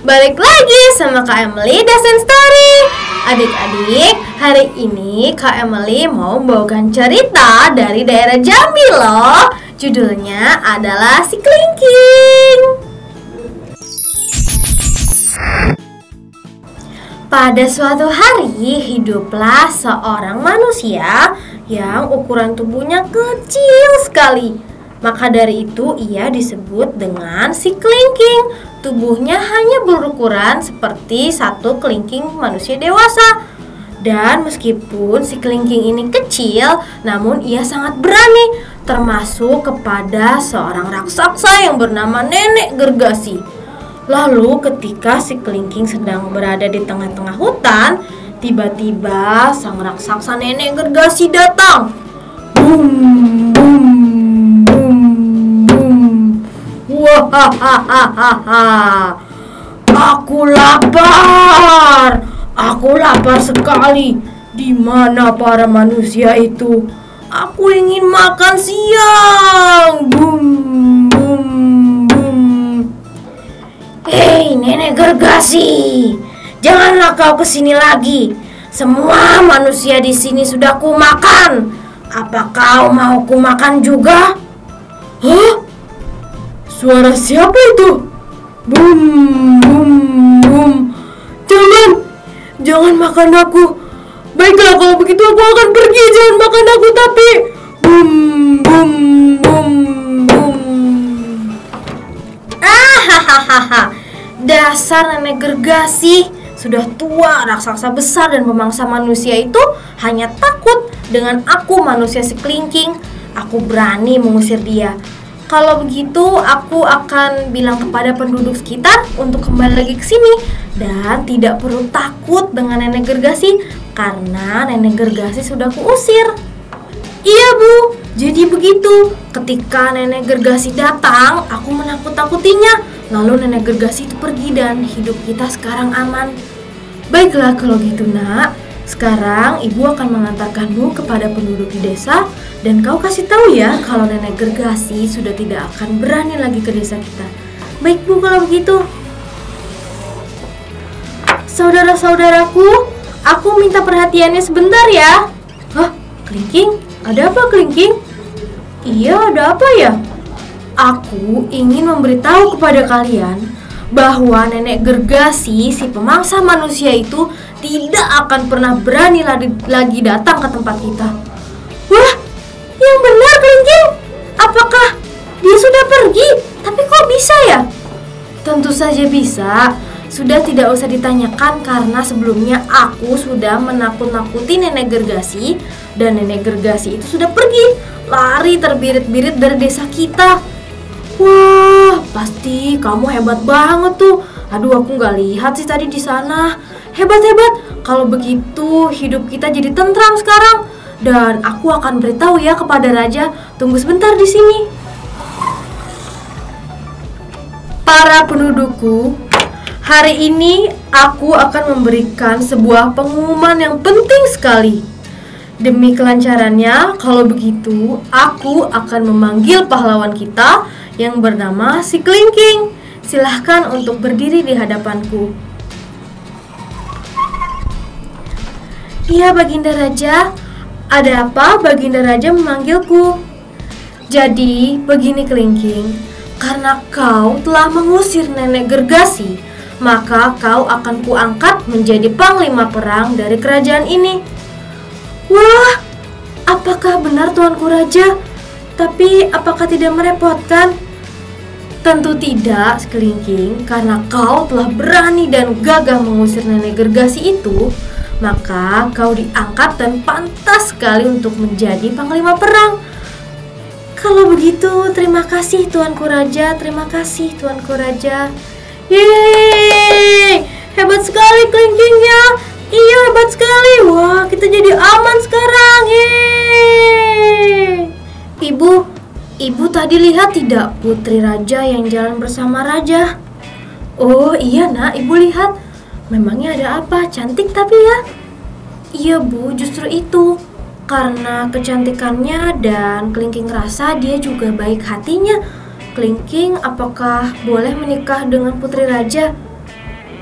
Balik lagi sama Kak Emily Dasen Story. Adik-adik, hari ini Kak Emily mau membawakan cerita dari daerah Jambi loh. Judulnya adalah Si Kelingking. Pada suatu hari, hiduplah seorang manusia yang ukuran tubuhnya kecil sekali. Maka dari itu ia disebut dengan si kelingking. Tubuhnya hanya berukuran seperti satu kelingking manusia dewasa. Dan meskipun si kelingking ini kecil, namun ia sangat berani, termasuk kepada seorang raksasa yang bernama Nenek Gergasi. Lalu ketika si kelingking sedang berada di tengah-tengah hutan, tiba-tiba sang raksasa Nenek Gergasi datang. Boom, boom, boom, boom. Wahahaha. Aku lapar. Aku lapar sekali. Di mana para manusia itu? Aku ingin makan siang. Boom, boom, boom. Hei Nenek Gergasi, janganlah kau kesini lagi. Semua manusia di sini sudah kumakan. Apa kau mau kumakan juga? Hah? Suara siapa itu? Boom, boom, boom. Jangan makan aku. Baiklah kalau begitu aku akan pergi. Jangan makan aku tapi. Boom, boom, boom, boom. Hahaha. Dasar Nenek Gergasi, sudah tua, raksasa besar dan pemangsa manusia itu hanya takut dengan aku manusia si kelingking. Aku berani mengusir dia. Kalau begitu aku akan bilang kepada penduduk sekitar untuk kembali lagi ke sini dan tidak perlu takut dengan Nenek Gergasi karena Nenek Gergasi sudah kuusir. Iya Bu, jadi begitu. Ketika Nenek Gergasi datang, aku menakut-nakutinya. Lalu Nenek Gergasi itu pergi dan hidup kita sekarang aman. Baiklah kalau gitu nak. Sekarang ibu akan mengantarkanmu kepada penduduk di desa. Dan kau kasih tahu ya kalau Nenek Gergasi sudah tidak akan berani lagi ke desa kita. Baik Bu kalau begitu. Saudara-saudaraku, aku minta perhatiannya sebentar ya. Hah? Kelingking? Ada apa kelingking? Iya ada apa ya? Aku ingin memberitahu kepada kalian bahwa Nenek Gergasi, si pemangsa manusia itu tidak akan pernah berani lagi datang ke tempat kita. Wah, yang benar kelingking. Apakah dia sudah pergi? Tapi kok bisa ya? Tentu saja bisa. Sudah tidak usah ditanyakan karena sebelumnya aku sudah menakut-nakuti Nenek Gergasi dan Nenek Gergasi itu sudah pergi, lari terbirit-birit dari desa kita. Wah, pasti kamu hebat banget tuh. Aduh, aku nggak lihat sih tadi di sana. Hebat-hebat. Kalau begitu hidup kita jadi tentram sekarang. Dan aku akan beritahu ya kepada raja. Tunggu sebentar di sini. Para pendudukku, hari ini aku akan memberikan sebuah pengumuman yang penting sekali. Demi kelancarannya, kalau begitu aku akan memanggil pahlawan kita yang bernama si Kelingking. Silahkan untuk berdiri di hadapanku. Iya Baginda Raja. Ada apa Baginda Raja memanggilku? Jadi begini Kelingking, karena kau telah mengusir Nenek Gergasi, maka kau akan kuangkat menjadi panglima perang dari kerajaan ini. Wah, apakah benar Tuanku Raja? Tapi apakah tidak merepotkan? Tentu tidak, Kelingking, karena kau telah berani dan gagah mengusir Nenek Gergasi itu, maka kau diangkat dan pantas sekali untuk menjadi panglima perang. Kalau begitu, terima kasih Tuanku Raja, terima kasih Tuanku Raja. Yeay, hebat sekali Kelingkingnya. Iya, hebat sekali. Wah, kita jadi aman sekarang. Yeay. Ibu tadi lihat tidak putri raja yang jalan bersama raja? Oh iya nak, ibu lihat. Memangnya ada apa? Cantik tapi ya? Iya Bu, justru itu. Karena kecantikannya dan Kelingking rasa dia juga baik hatinya. Kelingking, apakah boleh menikah dengan putri raja?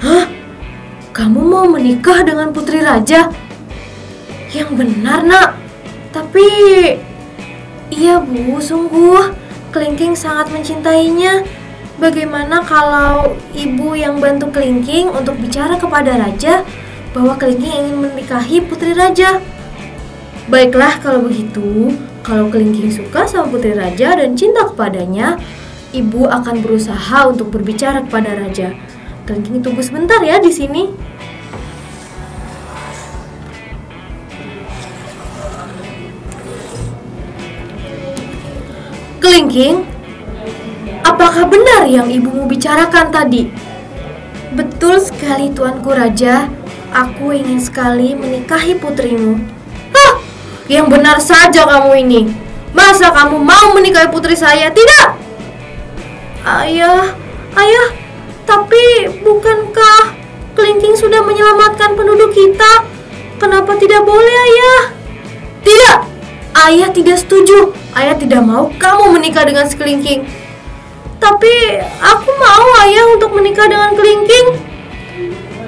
Hah? Kamu mau menikah dengan putri raja? Yang benar, Nak. Tapi iya, Bu, sungguh Kelingking sangat mencintainya. Bagaimana kalau ibu yang bantu Kelingking untuk bicara kepada raja bahwa Kelingking ingin menikahi putri raja? Baiklah kalau begitu, kalau Kelingking suka sama putri raja dan cinta kepadanya, ibu akan berusaha untuk berbicara kepada raja. Kelingking tunggu sebentar ya di sini. Kelingking, apakah benar yang ibumu bicarakan tadi? Betul sekali, Tuanku Raja. Aku ingin sekali menikahi putrimu. Hah? Yang benar saja kamu ini. Masa kamu mau menikahi putri saya? Tidak! Ayah, tapi bukankah Kelingking sudah menyelamatkan penduduk kita? Kenapa tidak boleh, Ayah? Tidak! Ayah tidak setuju. Ayah tidak mau kamu menikah dengan si Kelingking. Tapi aku mau, Ayah, untuk menikah dengan Kelingking.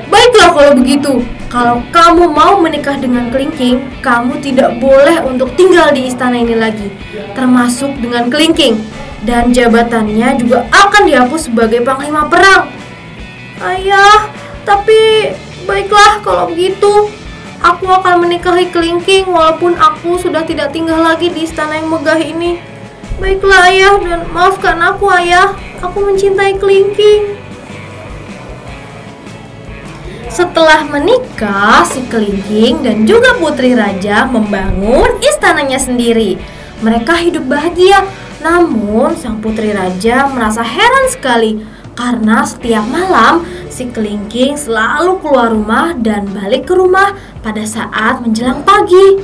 Baiklah kalau begitu. Kalau kamu mau menikah dengan Kelingking, kamu tidak boleh untuk tinggal di istana ini lagi, termasuk dengan Kelingking. Dan jabatannya juga akan dihapus sebagai panglima perang. Ayah, tapi baiklah kalau begitu. Aku akan menikahi Kelingking walaupun aku sudah tidak tinggal lagi di istana yang megah ini. Baiklah, Ayah, dan maafkan aku, Ayah. Aku mencintai Kelingking. Setelah menikah, si Kelingking dan juga putri raja membangun istananya sendiri. Mereka hidup bahagia. Namun, sang putri raja merasa heran sekali karena setiap malam si Kelingking selalu keluar rumah dan balik ke rumah pada saat menjelang pagi.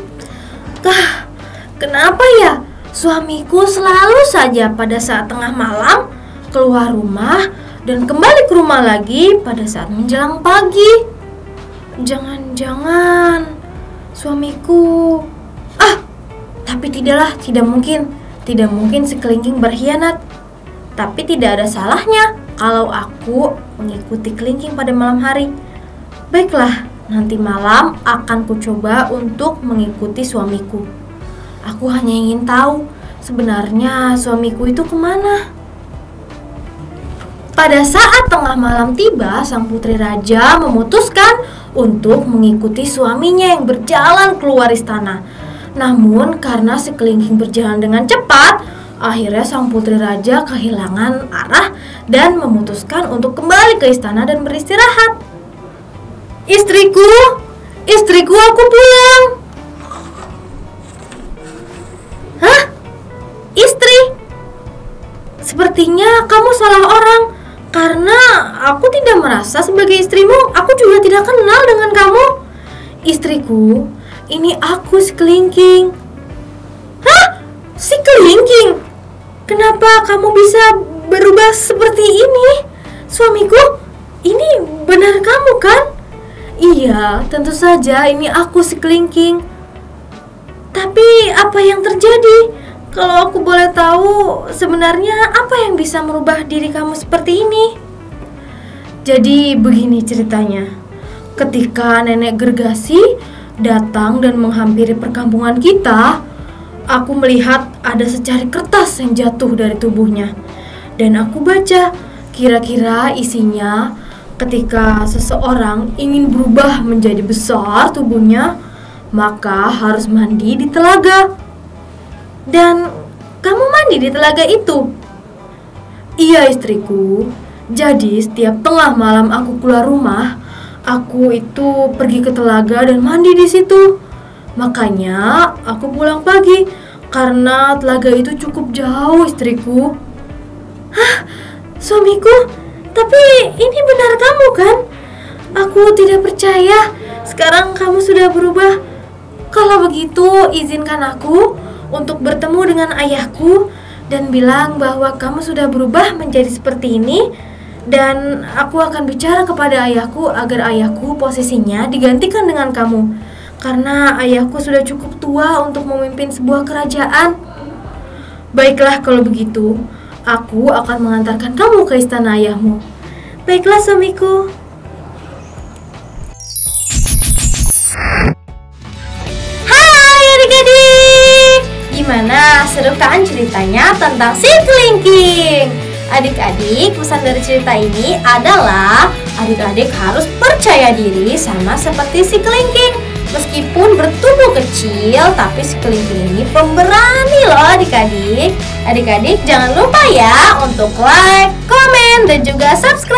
Kenapa ya? Suamiku selalu saja pada saat tengah malam keluar rumah dan kembali ke rumah lagi pada saat menjelang pagi. Jangan-jangan suamiku... tapi tidak mungkin. Tidak mungkin si Kelingking berkhianat. Tapi tidak ada salahnya kalau aku mengikuti Kelingking pada malam hari. Baiklah, nanti malam akan kucoba untuk mengikuti suamiku. Aku hanya ingin tahu sebenarnya suamiku itu kemana. Pada saat tengah malam tiba, sang putri raja memutuskan untuk mengikuti suaminya yang berjalan keluar istana. Namun karena si Kelingking berjalan dengan cepat, akhirnya sang putri raja kehilangan arah dan memutuskan untuk kembali ke istana dan beristirahat. Istriku, aku pulang. Hah? Istri? Sepertinya kamu salah orang, karena aku tidak merasa sebagai istrimu. Aku juga tidak kenal dengan kamu. Istriku, ini aku si Kelingking. Hah? Si Kelingking? Kenapa kamu bisa berubah seperti ini? Suamiku, ini benar kamu kan? Iya, tentu saja ini aku si Kelingking. Tapi apa yang terjadi? Kalau aku boleh tahu, sebenarnya apa yang bisa merubah diri kamu seperti ini? Jadi begini ceritanya. Ketika nenek Gergasi datang dan menghampiri perkampungan kita, aku melihat ada secari kertas yang jatuh dari tubuhnya. Dan aku baca, kira-kira isinya ketika seseorang ingin berubah menjadi besar tubuhnya, maka harus mandi di telaga. Dan kamu mandi di telaga itu? Iya, istriku. Jadi setiap tengah malam aku keluar rumah, aku itu pergi ke telaga dan mandi di situ. Makanya aku pulang pagi karena telaga itu cukup jauh, istriku. Hah? Suamiku? Tapi ini benar kamu kan? Aku tidak percaya. Sekarang kamu sudah berubah. Kalau begitu, izinkan aku untuk bertemu dengan ayahku dan bilang bahwa kamu sudah berubah menjadi seperti ini. Dan aku akan bicara kepada ayahku agar ayahku posisinya digantikan dengan kamu, karena ayahku sudah cukup tua untuk memimpin sebuah kerajaan. Baiklah kalau begitu, aku akan mengantarkan kamu ke istana ayahmu. Baiklah suamiku. seru kan ceritanya tentang si kelingking? Adik-adik, pesan dari cerita ini adalah adik-adik harus percaya diri sama seperti si kelingking. Meskipun bertubuh kecil, tapi si kelingking ini pemberani loh adik-adik. Adik-adik jangan lupa ya untuk like, komen, dan juga subscribe.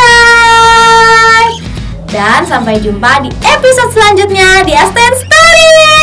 Dan sampai jumpa di episode selanjutnya di Asten Story.